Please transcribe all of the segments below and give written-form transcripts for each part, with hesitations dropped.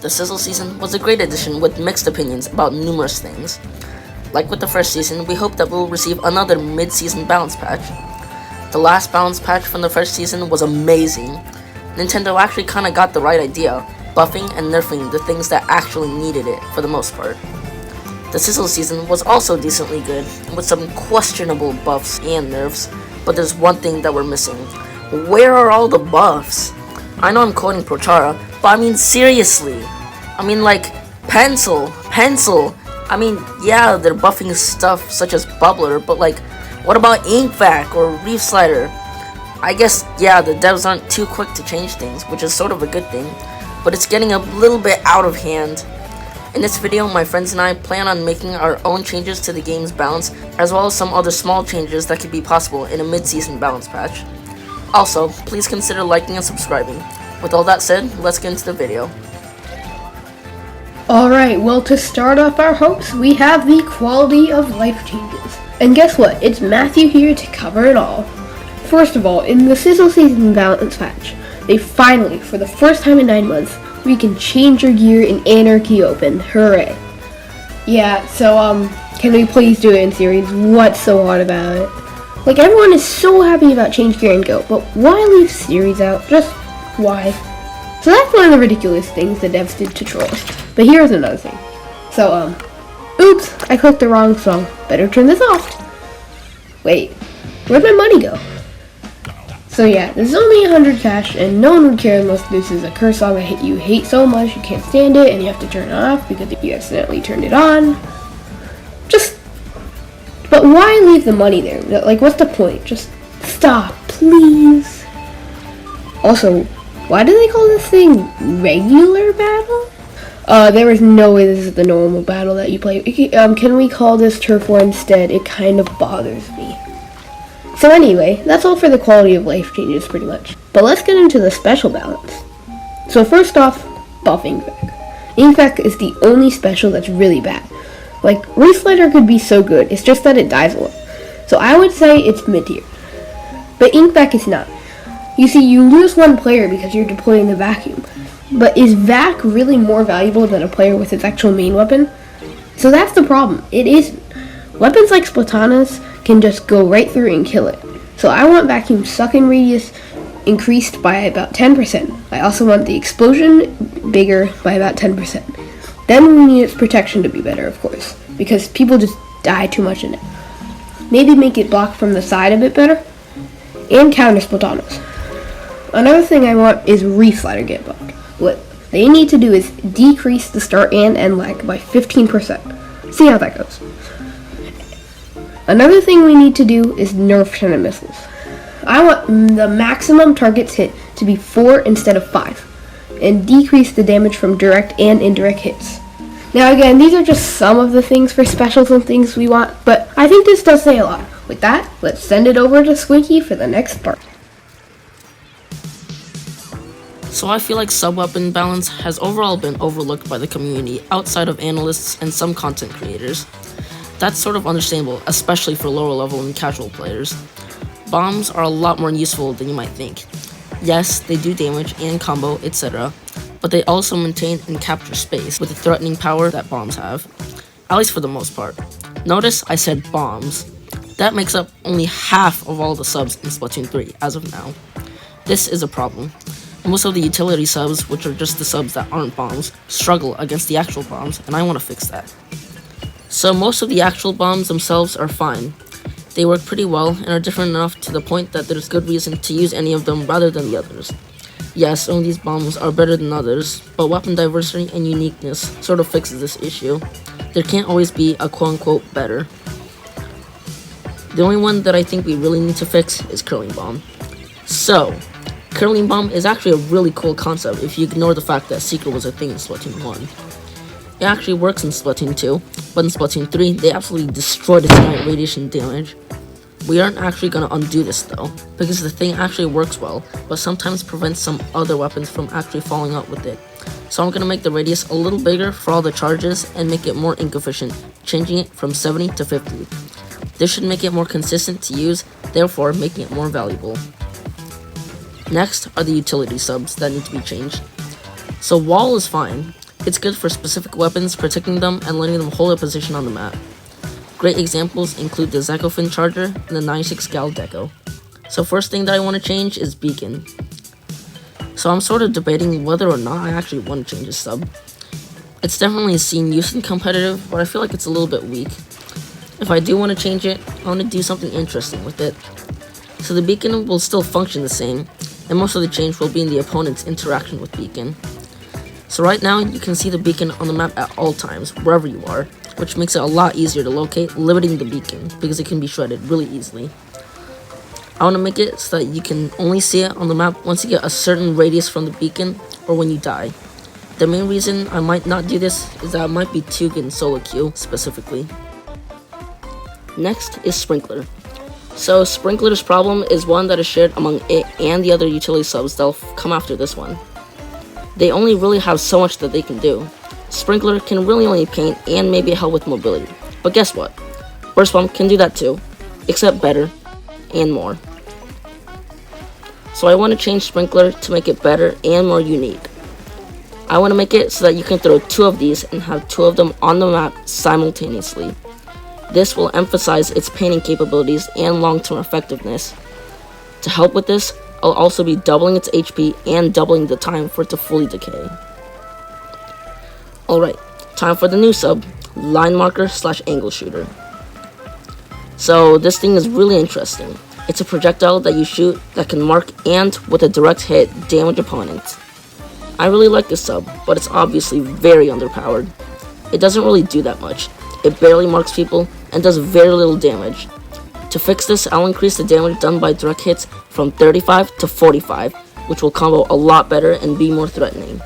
The Sizzle season was a great addition with mixed opinions about numerous things. Like with the first season, we hope that we'll receive another mid-season balance patch. The last balance patch from the first season was amazing. Nintendo actually kinda got the right idea, buffing and nerfing the things that actually needed it for the most part. The Sizzle season was also decently good, with some questionable buffs and nerfs, but there's one thing that we're missing. Where are all the buffs? I know I'm quoting Prochara, but I mean seriously. I mean like, pencil. I mean, yeah, they're buffing stuff such as Bubbler, but like, what about Ink Vac or Reef Slider? I guess, yeah, the devs aren't too quick to change things, which is sort of a good thing, but it's getting a little bit out of hand. In this video, my friends and I plan on making our own changes to the game's balance, as well as some other small changes that could be possible in a mid-season balance patch. Also, please consider liking and subscribing. With all that said, let's get into the video. Alright, well, to start off our hopes, we have the quality of life changes. And guess what? It's Matthew here to cover it all. First of all, in the Sizzle Season balance patch, they finally, for the first time in 9 months, we can change your gear in Anarchy Open. Hooray. Yeah, so, can we please do it in series? What's so hard about it? Like, everyone is so happy about Change Gear and Go, but why leave series out? Just why? So that's one of the ridiculous things the devs did to troll us. But here's another thing. So, oops, I clicked the wrong song. Better turn this off. Wait, where'd my money go? So yeah, this is only 100 cash, and no one would care unless this is a curse song that you hate so much you can't stand it, and you have to turn it off because you accidentally turned it on. But why leave the money there? Like, what's the point? Just stop, please. Also, why do they call this thing regular battle? There is no way this is the normal battle that you play. Can we call this Turf War instead? It kind of bothers me. So anyway, that's all for the quality of life changes pretty much. But let's get into the special balance. So first off, buff Ink Vac. Ink Vac is the only special that's really bad. Like, Reef Slider could be so good, it's just that it dies a lot. So I would say it's mid-tier. But Ink Vac is not. You see, you lose one player because you're deploying the vacuum. But is Vac really more valuable than a player with its actual main weapon? So that's the problem. It isn't. Weapons like Splatanas can just go right through and kill it. So I want Vacuum's suck-in radius increased by about 10%. I also want the explosion bigger by about 10%. Then we need its protection to be better, of course, because people just die too much in it. Maybe make it block from the side a bit better, and counter Splatanas. Another thing I want is Reef Slider get buffed. What they need to do is decrease the start and end lag by 15%. See how that goes. Another thing we need to do is nerf Tenet missiles. I want the maximum targets hit to be 4 instead of 5. And decrease the damage from direct and indirect hits. Now again, these are just some of the things for specials and things we want, but I think this does say a lot. With that, let's send it over to Squinky for the next part. So I feel like sub-weapon balance has overall been overlooked by the community outside of analysts and some content creators. That's sort of understandable, especially for lower level and casual players. Bombs are a lot more useful than you might think. Yes, they do damage and combo, etc., but they also maintain and capture space with the threatening power that bombs have, at least for the most part. Notice I said bombs. That makes up only half of all the subs in Splatoon 3 as of now. This is a problem. Most of the utility subs, which are just the subs that aren't bombs, struggle against the actual bombs, and I want to fix that. So most of the actual bombs themselves are fine. They work pretty well and are different enough to the point that there's good reason to use any of them rather than the others. Yes, some of these bombs are better than others, but weapon diversity and uniqueness sort of fixes this issue. There can't always be a quote-unquote better. The only one that I think we really need to fix is Curling Bomb. So, Curling Bomb is actually a really cool concept if you ignore the fact that Secret was a thing in Splatoon 1. It actually works in Splatoon 2, but in Splatoon 3, they absolutely destroyed its giant radiation damage. We aren't actually going to undo this though, because the thing actually works well, but sometimes prevents some other weapons from actually following up with it. So I'm going to make the radius a little bigger for all the charges and make it more ink efficient, changing it from 70 to 50. This should make it more consistent to use, therefore making it more valuable. Next are the utility subs that need to be changed. So Wall is fine. It's good for specific weapons, protecting them, and letting them hold a position on the map. Great examples include the Zekofin Charger and the 96 Gal Deco. So first thing that I want to change is Beacon. So I'm sort of debating whether or not I actually want to change this sub. It's definitely seen use in competitive, but I feel like it's a little bit weak. If I do want to change it, I want to do something interesting with it. So the Beacon will still function the same, and most of the change will be in the opponent's interaction with Beacon. So right now, you can see the Beacon on the map at all times, wherever you are, which makes it a lot easier to locate, limiting the Beacon, because it can be shredded really easily. I want to make it so that you can only see it on the map once you get a certain radius from the Beacon, or when you die. The main reason I might not do this is that it might be too good in solo queue, specifically. Next is Sprinkler. So Sprinkler's problem is one that is shared among it and the other utility subs that'll come after this one. They only really have so much that they can do. Sprinkler can really only paint and maybe help with mobility. But guess what? Burst Bomb can do that too, except better and more. So I want to change Sprinkler to make it better and more unique. I want to make it so that you can throw 2 of these and have 2 of them on the map simultaneously. This will emphasize its painting capabilities and long-term effectiveness. To help with this, I'll also be doubling its HP and doubling the time for it to fully decay. Alright, time for the new sub, Line Marker / Angle Shooter. So this thing is really interesting. It's a projectile that you shoot that can mark and, with a direct hit, damage opponents. I really like this sub, but it's obviously very underpowered. It doesn't really do that much. It barely marks people and does very little damage. To fix this, I'll increase the damage done by direct hits from 35 to 45, which will combo a lot better and be more threatening.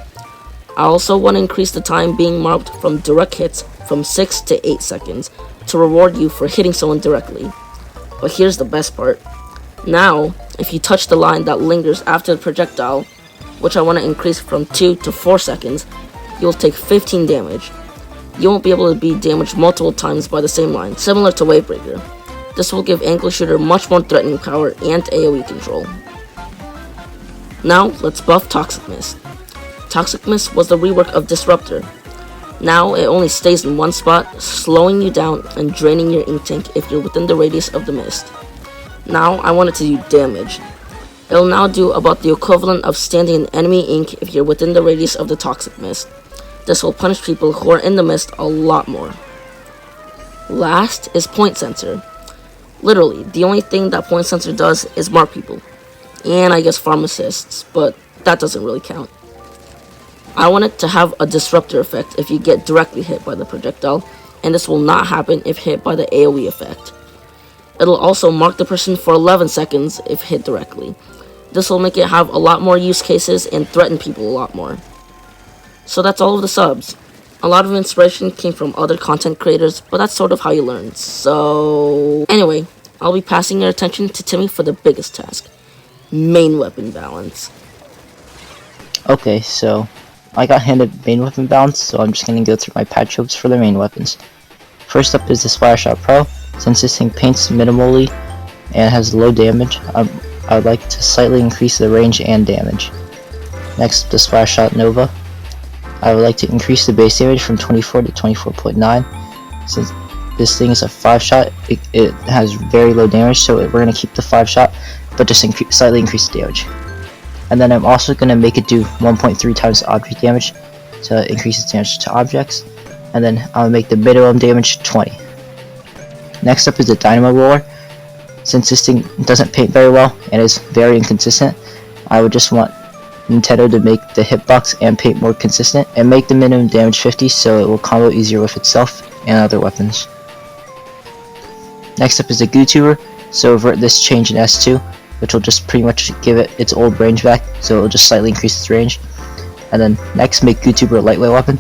I also want to increase the time being marked from direct hits from 6 to 8 seconds to reward you for hitting someone directly. But here's the best part. Now, if you touch the line that lingers after the projectile, which I want to increase from 2 to 4 seconds, you'll take 15 damage. You won't be able to be damaged multiple times by the same line, similar to Wavebreaker. This will give Angle Shooter much more threatening power and AoE control. Now, let's buff Toxic Mist. Toxic Mist was the rework of Disruptor. Now, it only stays in one spot, slowing you down and draining your ink tank if you're within the radius of the mist. Now, I want it to do damage. It'll now do about the equivalent of standing in enemy ink if you're within the radius of the Toxic Mist. This will punish people who are in the mist a lot more. Last is Point Sensor. Literally, the only thing that Point Sensor does is mark people. And I guess farm assists, but that doesn't really count. I want it to have a disruptor effect if you get directly hit by the projectile, and this will not happen if hit by the AoE effect. It'll also mark the person for 11 seconds if hit directly. This will make it have a lot more use cases and threaten people a lot more. So that's all of the subs. A lot of inspiration came from other content creators, but that's sort of how you learn. So anyway, I'll be passing your attention to Timmy for the biggest task. Main weapon balance. Okay, so I got handed main weapon balance, so I'm just going to go through my patch hopes for the main weapons. First up is the Splash Shot Pro. Since this thing paints minimally and has low damage, I would like to slightly increase the range and damage. Next, the Splash Shot Nova. I would like to increase the base damage from 24 to 24.9. Since this thing is a 5-shot, it has very low damage, so we're going to keep the 5-shot, but just slightly increase the damage. And then I'm also going to make it do 1.3 times object damage to increase its damage to objects. And then I'll make the minimum damage 20. Next up is the Dynamo Roller. Since this thing doesn't paint very well and is very inconsistent, I would just want Nintendo to make the hitbox and paint more consistent and make the minimum damage 50 so it will combo easier with itself and other weapons. Next up is the GooTuber. So revert this change in S2, which will just pretty much give it its old range back, so it will just slightly increase its range. And then next, make GooTuber a lightweight weapon.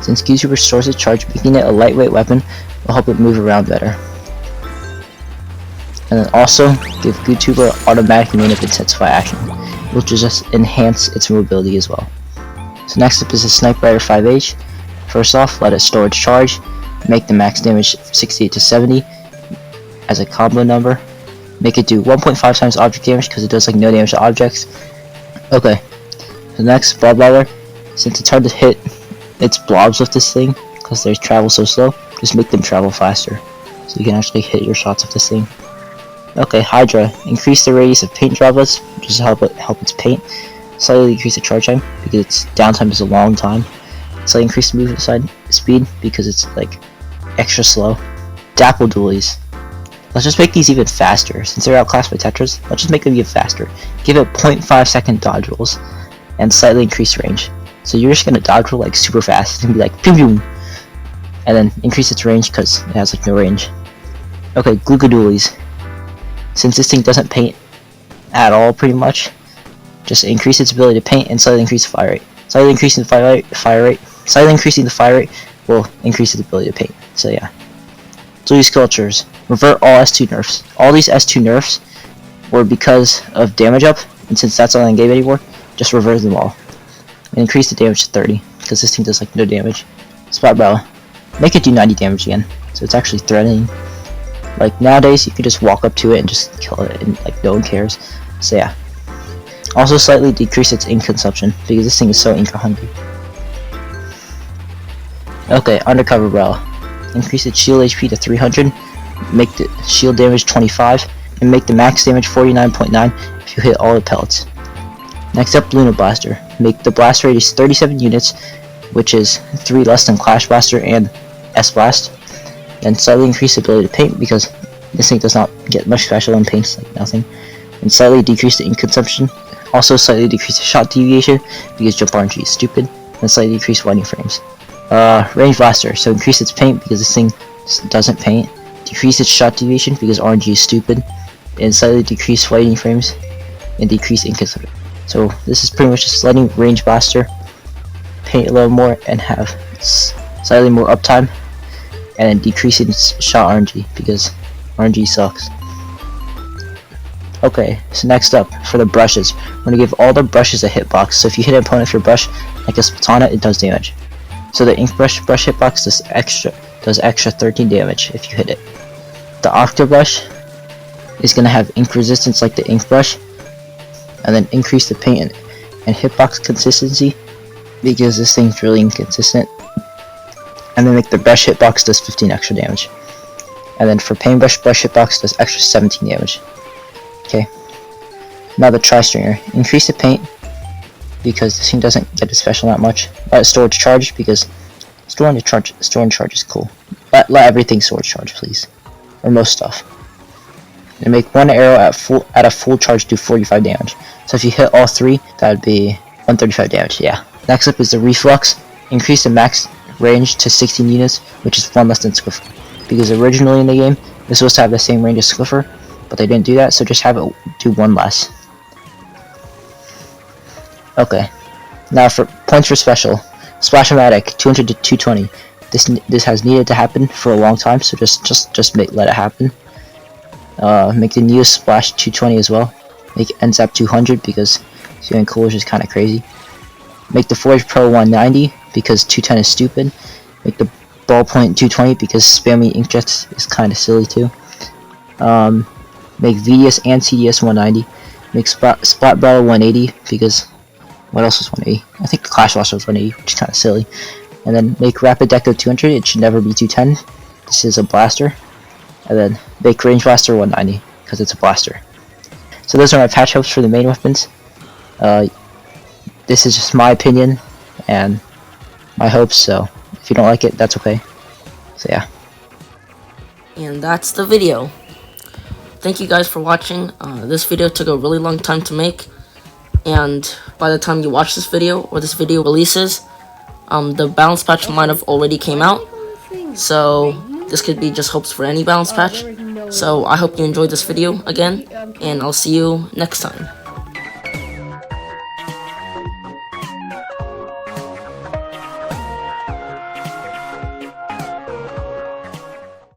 Since GooTuber stores its charge, making it a lightweight weapon will help it move around better. And then also give GooTuber automatic main of intensify action, which will just enhance its mobility as well. So next up is the Sniper Rider 5H. First off, let it store its charge, make the max damage 68 to 70 as a combo number. Make it do 1.5 times object damage because it does like no damage to objects. Okay, the next Blood Brawler, since it's hard to hit it's blobs with this thing, because they travel so slow, just make them travel faster, so you can actually hit your shots with this thing. Okay, Hydra, increase the radius of paint droplets, which is help its paint. Slightly decrease the charge time, because its downtime is a long time. Slightly increase the movement speed, because it's like extra slow. Dapple Dualies. Let's just make these even faster. Since they're outclassed by Tetras, let's just make them even faster. Give it 0.5 second dodge rolls, and slightly increase range. So you're just gonna dodge roll like super fast. It's gonna be like pew pew, and then increase its range because it has like no range. Okay, Glugadualies. Since this thing doesn't paint at all, pretty much, just increase its ability to paint and slightly increase the fire rate. Slightly increasing the slightly increasing the fire rate will increase its ability to paint. So yeah. Blue Sculptures. Revert all S2 nerfs. All these S2 nerfs were because of damage up, and since that's not in game anymore, just reverse them all. And increase the damage to 30, because this thing does like no damage. Spot Bella. Make it do 90 damage again, so it's actually threatening. Like nowadays, you could just walk up to it and just kill it, and like no one cares. So yeah. Also slightly decrease its ink consumption, because this thing is so ink hungry. Okay, Undercover Bella. Increase its shield HP to 300, make the shield damage 25, and make the max damage 49.9 if you hit all the pellets. Next up, Luna Blaster. Make the blast radius 37 units, which is 3 less than Clash Blaster and S-Blast. And slightly increase the ability to paint, because this thing does not get much special and paints like nothing. And slightly decrease the ink consumption. Also slightly decrease the shot deviation, because jump RNG is stupid. And slightly decrease winding frames. Range Blaster, so increase its paint because this thing doesn't paint. Decrease its shot deviation because RNG is stupid. And slightly decrease fighting frames. And decrease ink consumption. So this is pretty much just letting Range Blaster paint a little more and have slightly more uptime. And then decreasing its shot RNG because RNG sucks. Okay, so next up, for the brushes. We're going to give all the brushes a hitbox. So if you hit an opponent with your brush, like a Splatana, it does damage. So the ink brush hitbox does extra 13 damage if you hit it. The Octobrush is going to have ink resistance like the ink brush, and then increase the paint and hitbox consistency because this thing's really inconsistent. And then make the brush hitbox does 15 extra damage. And then for paintbrush, brush hitbox does extra 17 damage. Okay. Now the Tri-Stringer. Increase the paint because this thing doesn't get a special that much. Let storage charge because storing charge is cool. Let everything storage charge, please, or most stuff. And make one arrow at a full charge do 45 damage. So if you hit all 3, that would be 135 damage. Yeah. Next up is the Reflux. Increase the max range to 16 units, which is 1 less than Squiffer. Because originally in the game, it was supposed to have the same range as Squiffer, but they didn't do that, so just have it do 1 less. Okay, now for points for special. Splash-O-Matic, 200 to 220. This has needed to happen for a long time, so just let it happen. Make the newest Splash 220 as well. Make NZAP 200 because doing Coolers is kind of crazy. Make the Forge Pro 190 because 210 is stupid. Make the Ballpoint 220 because spamming inkjets is kind of silly too. Make VDS and CDS 190. Make Splat Battle 180 because what else was 180? I think the Clash Blaster was 180, which is kind of silly. And then make Rapid Deco 200. It should never be 210. This is a blaster. And then make Range Blaster 190 because it's a blaster. So those are my patch hopes for the main weapons. This is just my opinion and my hopes, so if you don't like it, that's okay. So yeah. And that's the video. Thank you guys for watching. This video took a really long time to make, and by the time you watch this video or this video releases, the balance patch might have already came out. So this could be just hopes for any balance patch. So I hope you enjoyed this video again, and I'll see you next time.